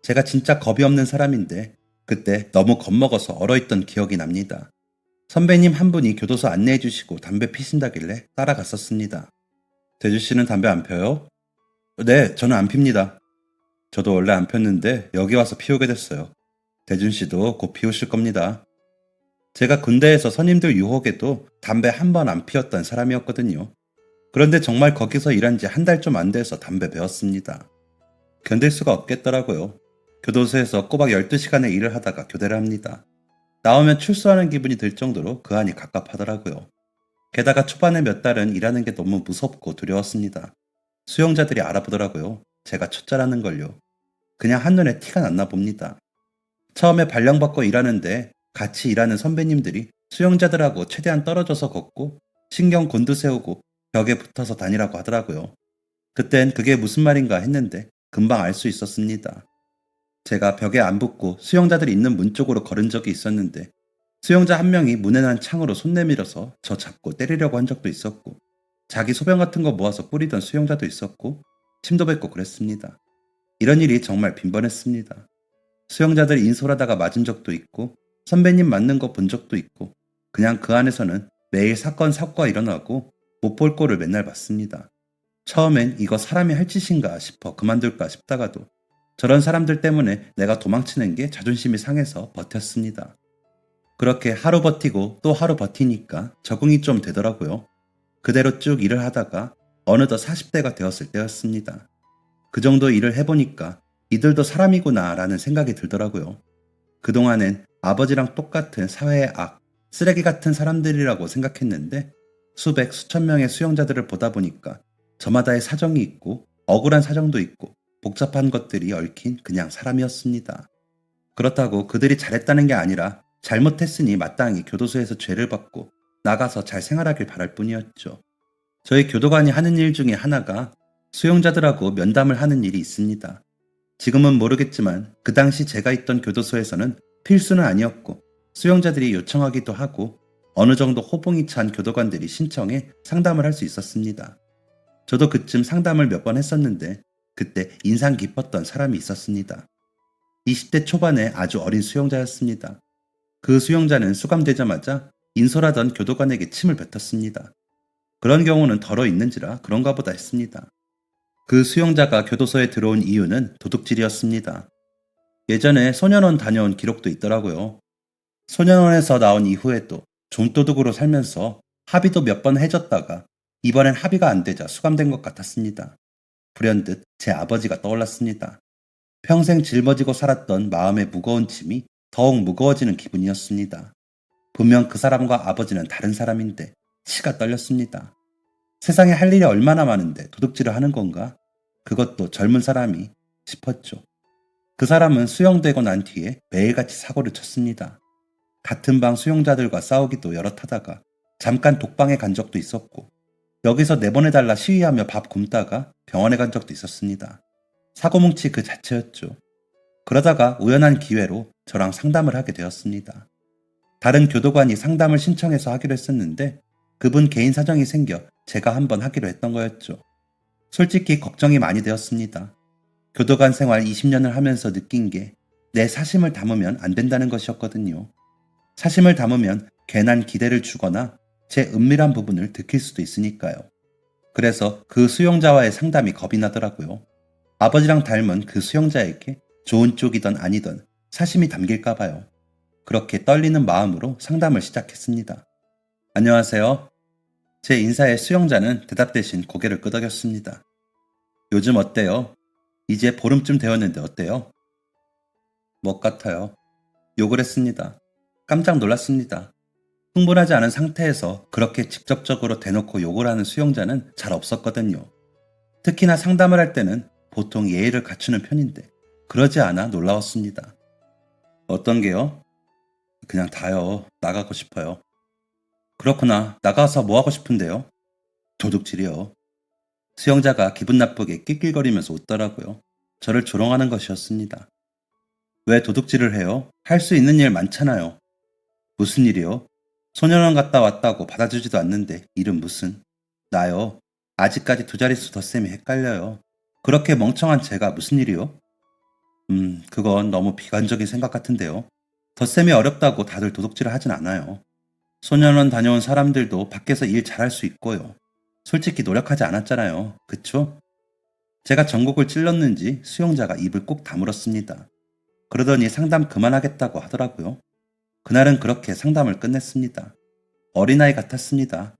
제가 진짜 겁이 없는 사람인데 그때 너무 겁먹어서 얼어있던 기억이 납니다. 선배님 한 분이 교도소 안내해 주시고 담배 피신다길래 따라갔었습니다. 대주 씨는 담배 안 펴요? 네, 저는 안 핍니다. 저도 원래 안 폈는데 여기 와서 피우게 됐어요. 대준 씨도 곧 피우실 겁니다. 제가 군대에서 선임들 유혹에도 담배 한 번 안 피웠던 사람이었거든요. 그런데 정말 거기서 일한 지 한 달 좀 안 돼서 담배 배웠습니다. 견딜 수가 없겠더라고요. 교도소에서 꼬박 12시간의 일을 하다가 교대를 합니다. 나오면 출소하는 기분이 들 정도로 그 안이 갑갑하더라고요. 게다가 초반에 몇 달은 일하는 게 너무 무섭고 두려웠습니다. 수용자들이 알아보더라고요. 제가 초짜라는 걸요. 그냥 한눈에 티가 났나 봅니다. 처음에 발령받고 일하는데 같이 일하는 선배님들이 수용자들하고 최대한 떨어져서 걷고 신경 곤두세우고 벽에 붙어서 다니라고 하더라고요. 그땐 그게 무슨 말인가 했는데 금방 알 수 있었습니다. 제가 벽에 안 붙고 수용자들이 있는 문 쪽으로 걸은 적이 있었는데 수용자 한 명이 문에 난 창으로 손 내밀어서 저 잡고 때리려고 한 적도 있었고 자기 소변 같은 거 모아서 뿌리던 수용자도 있었고 침도 뱉고 그랬습니다. 이런 일이 정말 빈번했습니다. 수용자들이 인솔하다가 맞은 적도 있고 선배님 맞는 거 본 적도 있고 그냥 그 안에서는 매일 사건 사고가 일어나고 못 볼 꼴을 맨날 봤습니다. 처음엔 이거 사람이 할 짓인가 싶어 그만둘까 싶다가도 저런 사람들 때문에 내가 도망치는 게 자존심이 상해서 버텼습니다. 그렇게 하루 버티고 또 하루 버티니까 적응이 좀 되더라고요. 그대로 쭉 일을 하다가 어느덧 40대가 되었을 때였습니다. 그 정도 일을 해보니까 이들도 사람이구나 라는 생각이 들더라고요. 그동안엔 아버지랑 똑같은 사회의 악, 쓰레기 같은 사람들이라고 생각했는데 수백, 수천 명의 수용자들을 보다 보니까 저마다의 사정이 있고 억울한 사정도 있고 복잡한 것들이 얽힌 그냥 사람이었습니다. 그렇다고 그들이 잘했다는 게 아니라 잘못했으니 마땅히 교도소에서 죄를 받고 나가서 잘 생활하길 바랄 뿐이었죠. 저희 교도관이 하는 일 중에 하나가 수용자들하고 면담을 하는 일이 있습니다. 지금은 모르겠지만 그 당시 제가 있던 교도소에서는 필수는 아니었고 수용자들이 요청하기도 하고 어느 정도 호봉이 찬 교도관들이 신청해 상담을 할 수 있었습니다. 저도 그쯤 상담을 몇 번 했었는데 그때 인상 깊었던 사람이 있었습니다. 20대 초반의 아주 어린 수용자였습니다. 그 수용자는 수감되자마자 인솔하던 교도관에게 침을 뱉었습니다. 그런 경우는 덜어 있는지라 그런가 보다 했습니다. 그 수용자가 교도소에 들어온 이유는 도둑질이었습니다. 예전에 소년원 다녀온 기록도 있더라고요. 소년원에서 나온 이후에도 좀도둑으로 살면서 합의도 몇 번 해줬다가 이번엔 합의가 안 되자 수감된 것 같았습니다. 불현듯 제 아버지가 떠올랐습니다. 평생 짊어지고 살았던 마음의 무거운 짐이 더욱 무거워지는 기분이었습니다. 분명 그 사람과 아버지는 다른 사람인데 치가 떨렸습니다. 세상에 할 일이 얼마나 많은데 도둑질을 하는 건가? 그것도 젊은 사람이 싶었죠. 그 사람은 수용되고 난 뒤에 매일같이 사고를 쳤습니다. 같은 방 수용자들과 싸우기도 여럿 하다가 잠깐 독방에 간 적도 있었고 여기서 내보내달라 시위하며 밥 굶다가 병원에 간 적도 있었습니다. 사고뭉치 그 자체였죠. 그러다가 우연한 기회로 저랑 상담을 하게 되었습니다. 다른 교도관이 상담을 신청해서 하기로 했었는데 그분 개인 사정이 생겨 제가 한번 하기로 했던 거였죠. 솔직히 걱정이 많이 되었습니다. 교도관 생활 20년을 하면서 느낀 게 내 사심을 담으면 안 된다는 것이었거든요. 사심을 담으면 괜한 기대를 주거나 제 은밀한 부분을 들킬 수도 있으니까요. 그래서 그 수용자와의 상담이 겁이 나더라고요. 아버지랑 닮은 그 수용자에게 좋은 쪽이든 아니든 사심이 담길까봐요. 그렇게 떨리는 마음으로 상담을 시작했습니다. 안녕하세요. 제 인사에 수용자는 대답 대신 고개를 끄덕였습니다. 요즘 어때요? 이제 보름쯤 되었는데 어때요? 뭐 같아요? 욕을 했습니다. 깜짝 놀랐습니다. 흥분하지 않은 상태에서 그렇게 직접적으로 대놓고 욕을 하는 수용자는 잘 없었거든요. 특히나 상담을 할 때는 보통 예의를 갖추는 편인데 그러지 않아 놀라웠습니다. 어떤 게요? 그냥 다요. 나가고 싶어요. 그렇구나. 나가서 뭐 하고 싶은데요? 도둑질이요. 수용자가 기분 나쁘게 낄낄거리면서 웃더라고요. 저를 조롱하는 것이었습니다. 왜 도둑질을 해요? 할 수 있는 일 많잖아요. 무슨 일이요? 소년원 갔다 왔다고 받아주지도 않는데 일은 무슨? 나요. 아직까지 두 자릿수 덧셈이 헷갈려요. 그렇게 멍청한 제가 무슨 일이요? 그건 너무 비관적인 생각 같은데요. 덧셈이 어렵다고 다들 도둑질을 하진 않아요. 소년원 다녀온 사람들도 밖에서 일 잘할 수 있고요. 솔직히 노력하지 않았잖아요. 그쵸? 제가 전곡을 찔렀는지 수용자가 입을 꼭 다물었습니다. 그러더니 상담 그만하겠다고 하더라고요. 그날은 그렇게 상담을 끝냈습니다. 어린아이 같았습니다.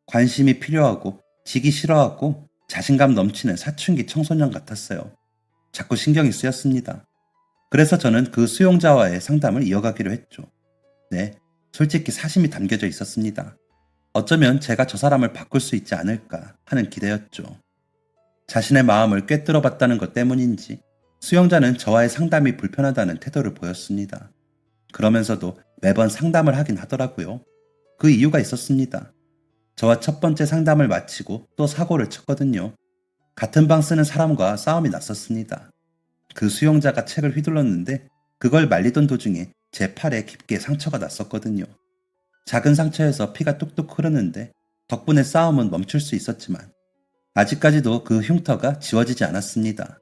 관심이 필요하고 지기 싫어하고 자신감 넘치는 사춘기 청소년 같았어요. 자꾸 신경이 쓰였습니다. 그래서 저는 그 수용자와의 상담을 이어가기로 했죠. 네, 솔직히 사심이 담겨져 있었습니다. 어쩌면 제가 저 사람을 바꿀 수 있지 않을까 하는 기대였죠. 자신의 마음을 꿰뚫어 봤다는 것 때문인지 수용자는 저와의 상담이 불편하다는 태도를 보였습니다. 그러면서도 매번 상담을 하긴 하더라고요. 그 이유가 있었습니다. 저와 첫 번째 상담을 마치고 또 사고를 쳤거든요. 같은 방 쓰는 사람과 싸움이 났었습니다. 그 수용자가 책을 휘둘렀는데 그걸 말리던 도중에 제 팔에 깊게 상처가 났었거든요. 작은 상처에서 피가 뚝뚝 흐르는데 덕분에 싸움은 멈출 수 있었지만 아직까지도 그 흉터가 지워지지 않았습니다.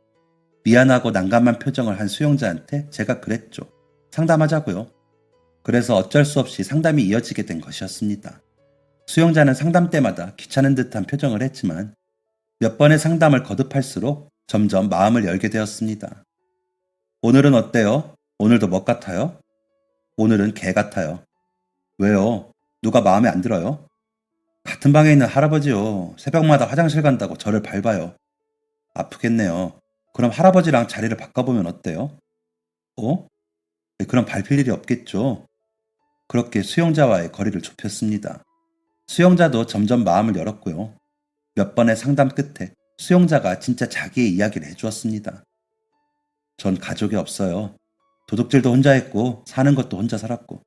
미안하고 난감한 표정을 한 수용자한테 제가 그랬죠. 상담하자고요. 그래서 어쩔 수 없이 상담이 이어지게 된 것이었습니다. 수용자는 상담 때마다 귀찮은 듯한 표정을 했지만 몇 번의 상담을 거듭할수록 점점 마음을 열게 되었습니다. 오늘은 어때요? 오늘도 멋 같아요? 오늘은 개 같아요. 왜요? 누가 마음에 안 들어요? 같은 방에 있는 할아버지요. 새벽마다 화장실 간다고 저를 밟아요. 아프겠네요. 그럼 할아버지랑 자리를 바꿔보면 어때요? 어? 네, 그럼 밟힐 일이 없겠죠. 그렇게 수용자와의 거리를 좁혔습니다. 수용자도 점점 마음을 열었고요. 몇 번의 상담 끝에 수용자가 진짜 자기의 이야기를 해주었습니다. 전 가족이 없어요. 도둑질도 혼자 했고 사는 것도 혼자 살았고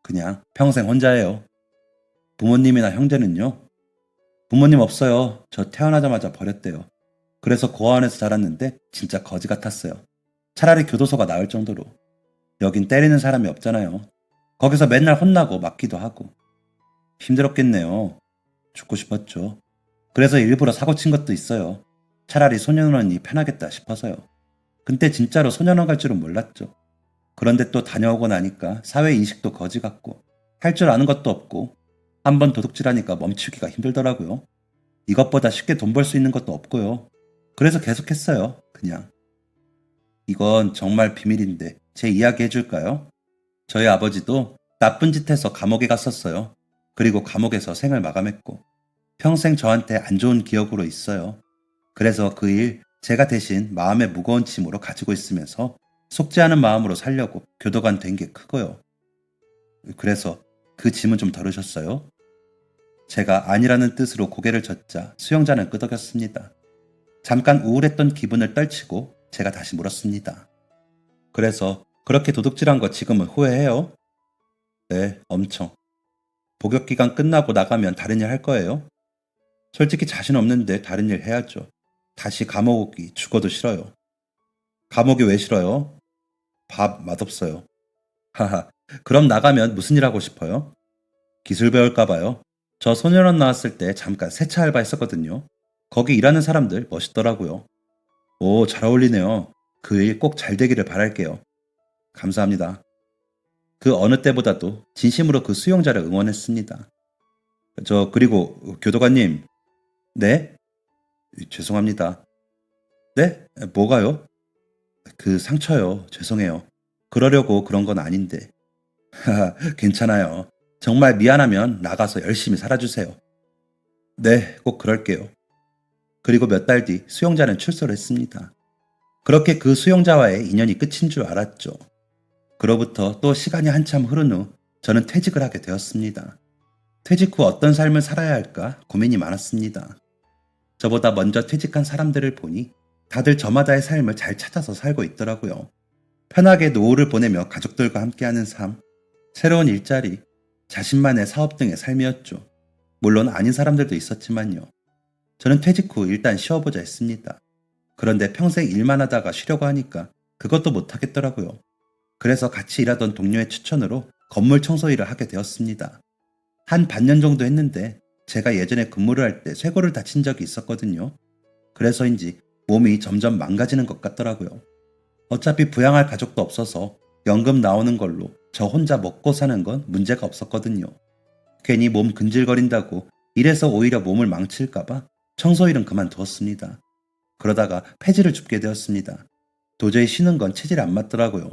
그냥 평생 혼자예요. 부모님이나 형제는요? 부모님 없어요. 저 태어나자마자 버렸대요. 그래서 고아원에서 자랐는데 진짜 거지 같았어요. 차라리 교도소가 나을 정도로. 여긴 때리는 사람이 없잖아요. 거기서 맨날 혼나고 맞기도 하고. 힘들었겠네요. 죽고 싶었죠. 그래서 일부러 사고 친 것도 있어요. 차라리 소년원이 편하겠다 싶어서요. 근데 진짜로 소년원 갈 줄은 몰랐죠. 그런데 또 다녀오고 나니까 사회 인식도 거지 같고 할 줄 아는 것도 없고 한번 도둑질하니까 멈추기가 힘들더라고요. 이것보다 쉽게 돈 벌 수 있는 것도 없고요. 그래서 계속했어요. 그냥. 이건 정말 비밀인데 제 이야기 해줄까요? 저희 아버지도 나쁜 짓 해서 감옥에 갔었어요. 그리고 감옥에서 생을 마감했고 평생 저한테 안 좋은 기억으로 있어요. 그래서 그 일 제가 대신 마음의 무거운 짐으로 가지고 있으면서 속지 않은 마음으로 살려고 교도관 된 게 크고요. 그래서 그 짐은 좀 덜으셨어요? 제가 아니라는 뜻으로 고개를 젓자 수용자는 끄덕였습니다. 잠깐 우울했던 기분을 떨치고 제가 다시 물었습니다. 그래서 그렇게 도둑질한 거 지금은 후회해요? 네, 엄청. 복역 기간 끝나고 나가면 다른 일 할 거예요? 솔직히 자신 없는데 다른 일 해야죠. 다시 감옥 오기 죽어도 싫어요. 감옥이 왜 싫어요? 밥 맛없어요. 하하, 그럼 나가면 무슨 일 하고 싶어요? 기술 배울까 봐요. 저 소년원 나왔을 때 잠깐 세차 알바 했었거든요. 거기 일하는 사람들 멋있더라고요. 오, 잘 어울리네요. 그 일 꼭 잘 되기를 바랄게요. 감사합니다. 그 어느 때보다도 진심으로 그 수용자를 응원했습니다. 그리고 교도관님. 네? 죄송합니다. 네? 뭐가요? 그 상처요. 죄송해요. 그러려고 그런 건 아닌데. 하하, 괜찮아요. 정말 미안하면 나가서 열심히 살아주세요. 네, 꼭 그럴게요. 그리고 몇 달 뒤 수용자는 출소를 했습니다. 그렇게 그 수용자와의 인연이 끝인 줄 알았죠. 그로부터 또 시간이 한참 흐른 후 저는 퇴직을 하게 되었습니다. 퇴직 후 어떤 삶을 살아야 할까 고민이 많았습니다. 저보다 먼저 퇴직한 사람들을 보니 다들 저마다의 삶을 잘 찾아서 살고 있더라고요. 편하게 노후를 보내며 가족들과 함께하는 삶, 새로운 일자리, 자신만의 사업 등의 삶이었죠. 물론 아닌 사람들도 있었지만요. 저는 퇴직 후 일단 쉬어보자 했습니다. 그런데 평생 일만 하다가 쉬려고 하니까 그것도 못하겠더라고요. 그래서 같이 일하던 동료의 추천으로 건물 청소 일을 하게 되었습니다. 한 반년 정도 했는데 제가 예전에 근무를 할 때 쇄골을 다친 적이 있었거든요. 그래서인지 몸이 점점 망가지는 것 같더라고요. 어차피 부양할 가족도 없어서 연금 나오는 걸로 저 혼자 먹고 사는 건 문제가 없었거든요. 괜히 몸 근질거린다고 이래서 오히려 몸을 망칠까봐 청소일은 그만두었습니다. 그러다가 폐지를 줍게 되었습니다. 도저히 쉬는 건 체질에 안 맞더라고요.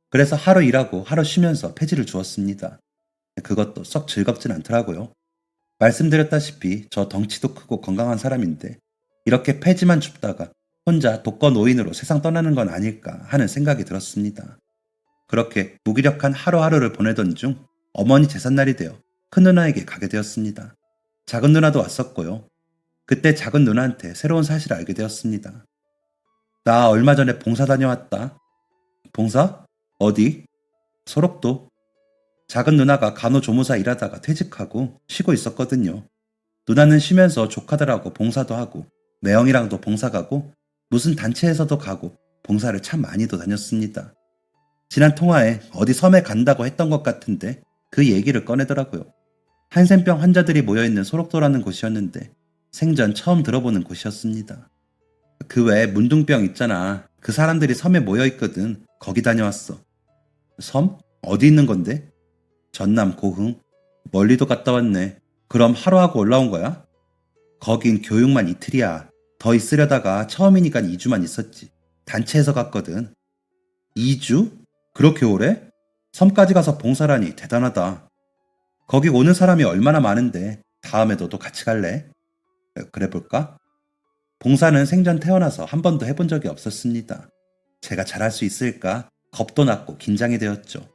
그래서 하루 일하고 하루 쉬면서 폐지를 주었습니다. 그것도 썩 즐겁진 않더라고요. 말씀드렸다시피 저 덩치도 크고 건강한 사람인데 이렇게 폐지만 줍다가 혼자 독거노인으로 세상 떠나는 건 아닐까 하는 생각이 들었습니다. 그렇게 무기력한 하루하루를 보내던 중 어머니 제삿날이 되어 큰 누나에게 가게 되었습니다. 작은 누나도 왔었고요. 그때 작은 누나한테 새로운 사실을 알게 되었습니다. 나 얼마 전에 봉사 다녀왔다. 봉사? 어디? 소록도. 작은 누나가 간호조무사 일하다가 퇴직하고 쉬고 있었거든요. 누나는 쉬면서 조카들하고 봉사도 하고 매형이랑도 봉사 가고 무슨 단체에서도 가고 봉사를 참 많이도 다녔습니다. 지난 통화에 어디 섬에 간다고 했던 것 같은데 그 얘기를 꺼내더라고요. 한센병 환자들이 모여있는 소록도라는 곳이었는데 생전 처음 들어보는 곳이었습니다. 그 외에 문둥병 있잖아. 그 사람들이 섬에 모여있거든. 거기 다녀왔어. 섬? 어디 있는 건데? 전남 고흥? 멀리도 갔다 왔네. 그럼 하루하고 올라온 거야? 거긴 교육만 이틀이야. 더 있으려다가 처음이니까 2주만 있었지. 단체에서 갔거든. 2주? 그렇게 오래? 섬까지 가서 봉사라니 대단하다. 거기 오는 사람이 얼마나 많은데 다음에 너도 같이 갈래? 그래 볼까? 봉사는 생전 태어나서 한 번도 해본 적이 없었습니다. 제가 잘할 수 있을까? 겁도 났고 긴장이 되었죠.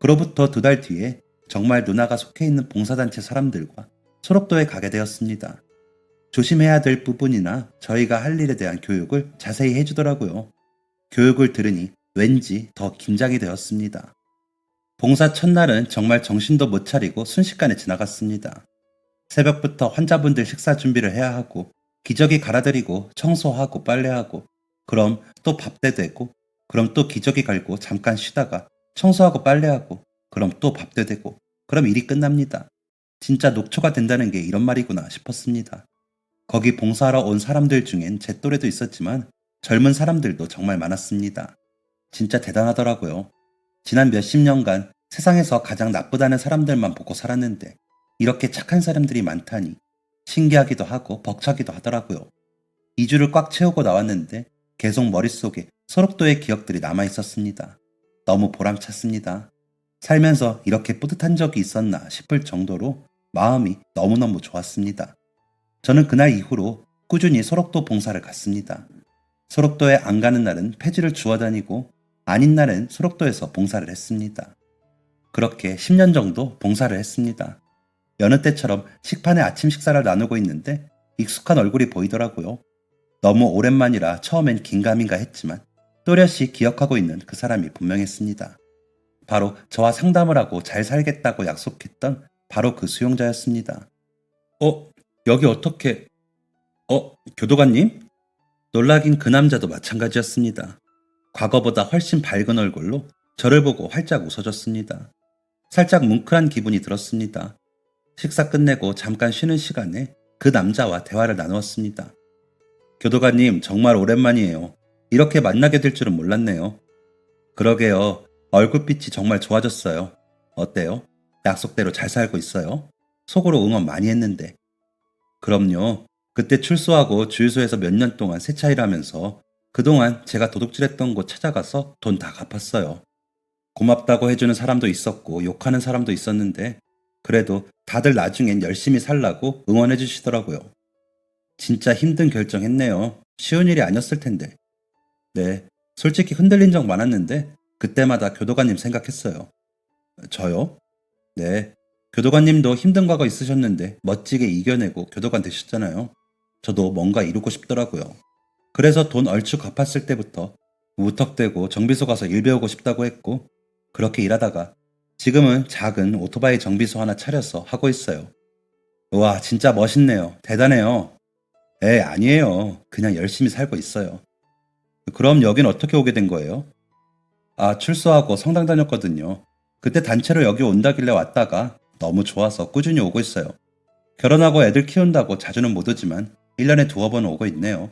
그로부터 2달 뒤에 정말 누나가 속해 있는 봉사단체 사람들과 소록도에 가게 되었습니다. 조심해야 될 부분이나 저희가 할 일에 대한 교육을 자세히 해주더라고요. 교육을 들으니 왠지 더 긴장이 되었습니다. 봉사 첫날은 정말 정신도 못 차리고 순식간에 지나갔습니다. 새벽부터 환자분들 식사 준비를 해야 하고 기저귀 갈아드리고 청소하고 빨래하고 그럼 또 밥때 되고 그럼 또 기저귀 갈고 잠깐 쉬다가 청소하고 빨래하고 그럼 또 밥때 되고 그럼 일이 끝납니다. 진짜 녹초가 된다는 게 이런 말이구나 싶었습니다. 거기 봉사하러 온 사람들 중엔 제 또래도 있었지만 젊은 사람들도 정말 많았습니다. 진짜 대단하더라고요. 지난 몇십 년간 세상에서 가장 나쁘다는 사람들만 보고 살았는데 이렇게 착한 사람들이 많다니 신기하기도 하고 벅차기도 하더라고요. 2주를 꽉 채우고 나왔는데 계속 머릿속에 소록도의 기억들이 남아있었습니다. 너무 보람찼습니다. 살면서 이렇게 뿌듯한 적이 있었나 싶을 정도로 마음이 너무너무 좋았습니다. 저는 그날 이후로 꾸준히 소록도 봉사를 갔습니다. 소록도에 안 가는 날은 폐지를 주워 다니고 아닌 날은 소록도에서 봉사를 했습니다. 그렇게 10년 정도 봉사를 했습니다. 여느 때처럼 식판에 아침 식사를 나누고 있는데 익숙한 얼굴이 보이더라고요. 너무 오랜만이라 처음엔 긴가민가 했지만 또렷이 기억하고 있는 그 사람이 분명했습니다. 바로 저와 상담을 하고 잘 살겠다고 약속했던 바로 그 수용자였습니다. 여기 어떻게... 교도관님? 놀라긴 그 남자도 마찬가지였습니다. 과거보다 훨씬 밝은 얼굴로 저를 보고 활짝 웃어줬습니다. 살짝 뭉클한 기분이 들었습니다. 식사 끝내고 잠깐 쉬는 시간에 그 남자와 대화를 나누었습니다. 교도관님 정말 오랜만이에요. 이렇게 만나게 될 줄은 몰랐네요. 그러게요. 얼굴빛이 정말 좋아졌어요. 어때요? 약속대로 잘 살고 있어요? 속으로 응원 많이 했는데. 그럼요. 그때 출소하고 주유소에서 몇 년 동안 세차 일하면서 그동안 제가 도둑질했던 곳 찾아가서 돈 다 갚았어요. 고맙다고 해주는 사람도 있었고 욕하는 사람도 있었는데 그래도 다들 나중엔 열심히 살라고 응원해 주시더라고요. 진짜 힘든 결정했네요. 쉬운 일이 아니었을 텐데. 네, 솔직히 흔들린 적 많았는데 그때마다 교도관님 생각했어요. 저요? 네, 교도관님도 힘든 과거 있으셨는데 멋지게 이겨내고 교도관 되셨잖아요. 저도 뭔가 이루고 싶더라고요. 그래서 돈 얼추 갚았을 때부터 무턱대고 정비소 가서 일 배우고 싶다고 했고 그렇게 일하다가 지금은 작은 오토바이 정비소 하나 차려서 하고 있어요. 우와, 진짜 멋있네요. 대단해요. 아니에요. 그냥 열심히 살고 있어요. 그럼 여긴 어떻게 오게 된 거예요? 출소하고 성당 다녔거든요. 그때 단체로 여기 온다길래 왔다가 너무 좋아서 꾸준히 오고 있어요. 결혼하고 애들 키운다고 자주는 못 오지만 1년에 2번 오고 있네요.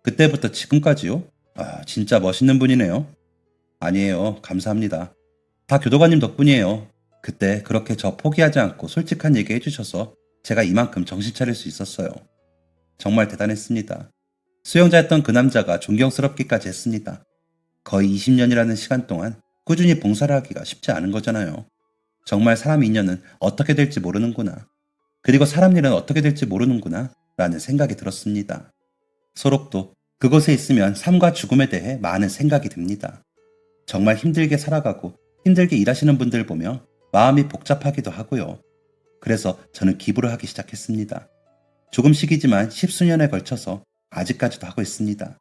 그때부터 지금까지요? 진짜 멋있는 분이네요. 아니에요. 감사합니다. 다 교도관님 덕분이에요. 그때 그렇게 저 포기하지 않고 솔직한 얘기 해주셔서 제가 이만큼 정신 차릴 수 있었어요. 정말 대단했습니다. 수용자였던 그 남자가 존경스럽기까지 했습니다. 거의 20년이라는 시간 동안 꾸준히 봉사를 하기가 쉽지 않은 거잖아요. 정말 사람 인연은 어떻게 될지 모르는구나. 그리고 사람 일은 어떻게 될지 모르는구나 라는 생각이 들었습니다. 소록도 그곳에 있으면 삶과 죽음에 대해 많은 생각이 듭니다. 정말 힘들게 살아가고 힘들게 일하시는 분들 보며 마음이 복잡하기도 하고요. 그래서 저는 기부를 하기 시작했습니다. 조금씩이지만 10수년에 걸쳐서 아직까지도 하고 있습니다.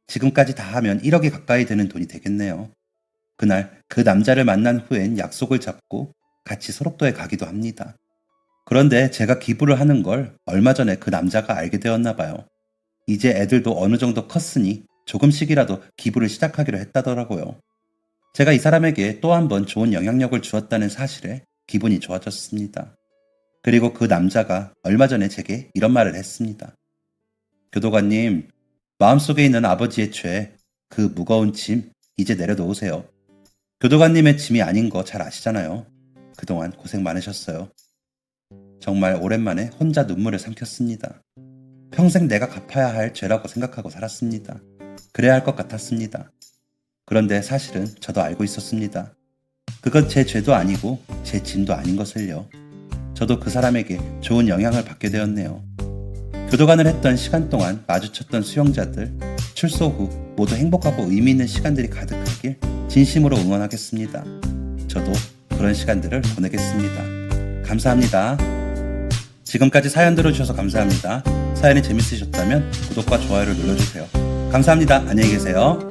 지금까지 다 하면 1억이 가까이 되는 돈이 되겠네요. 그날 그 남자를 만난 후엔 약속을 잡고 같이 소록도에 가기도 합니다. 그런데 제가 기부를 하는 걸 얼마 전에 그 남자가 알게 되었나 봐요. 이제 애들도 어느 정도 컸으니 조금씩이라도 기부를 시작하기로 했다더라고요. 제가 이 사람에게 또 한 번 좋은 영향력을 주었다는 사실에 기분이 좋아졌습니다. 그리고 그 남자가 얼마 전에 제게 이런 말을 했습니다. 교도관님, 마음속에 있는 아버지의 죄, 그 무거운 짐 이제 내려놓으세요. 교도관님의 짐이 아닌 거 잘 아시잖아요. 그동안 고생 많으셨어요. 정말 오랜만에 혼자 눈물을 삼켰습니다. 평생 내가 갚아야 할 죄라고 생각하고 살았습니다. 그래야 할 것 같았습니다. 그런데 사실은 저도 알고 있었습니다. 그건 제 죄도 아니고 제 짐도 아닌 것을요. 저도 그 사람에게 좋은 영향을 받게 되었네요. 교도관을 했던 시간 동안 마주쳤던 수용자들, 출소 후 모두 행복하고 의미 있는 시간들이 가득하길 진심으로 응원하겠습니다. 저도 그런 시간들을 보내겠습니다. 감사합니다. 지금까지 사연 들어주셔서 감사합니다. 사연이 재밌으셨다면 구독과 좋아요를 눌러주세요. 감사합니다. 안녕히 계세요.